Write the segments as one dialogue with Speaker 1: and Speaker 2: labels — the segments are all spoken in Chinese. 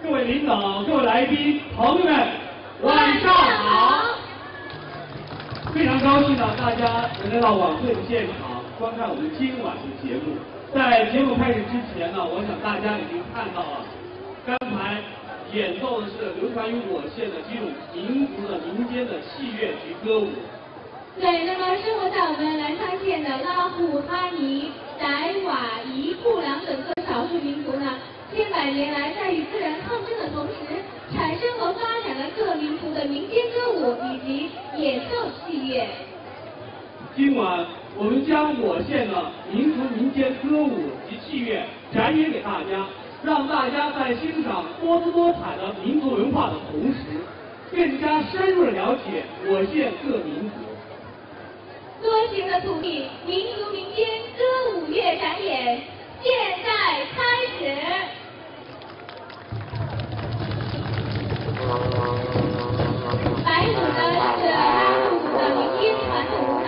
Speaker 1: 各位领导、各位来宾、朋友们，晚上好！非常高兴呢，大家能来到晚会的现场观看我们今晚的节目。在节目开始之前呢，我想大家已经看到了，刚才演奏的是流传于我县的几种民族的民间的戏乐及歌舞。
Speaker 2: 对，那么生活在我们南昌县的拉祜、哈尼、傣、佤、彝、布良等各少数民族呢，千百年来在与自然抗争的同时，产生和发展了各民族的民间歌舞以及演奏戏乐。
Speaker 1: 今晚我们将我县的民族民间歌舞及戏乐展演给大家，让大家在欣赏多姿多彩的民族文化的同时，更加深入地了解我县各民族。
Speaker 2: 多形的土地民族民间歌舞乐展演，现在开始。白舞呢是拉祜族的民间传统舞蹈，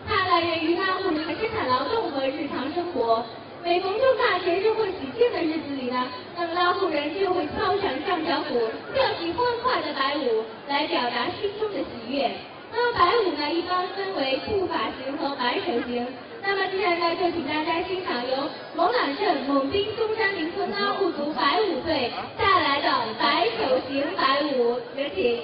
Speaker 2: 它来源于拉祜民的生产劳动和日常生活。每逢重大节日或喜庆的日子里呢，那么拉祜人就会敲响上角鼓，跳起欢快的白舞，来表达心中的喜悦。那么白舞呢，一般分为步法型和摆手型。那么接下来呢，就请大家欣赏由勐朗镇勐滨中山林村拉祜族白舞队带来的摆手型白舞，有请。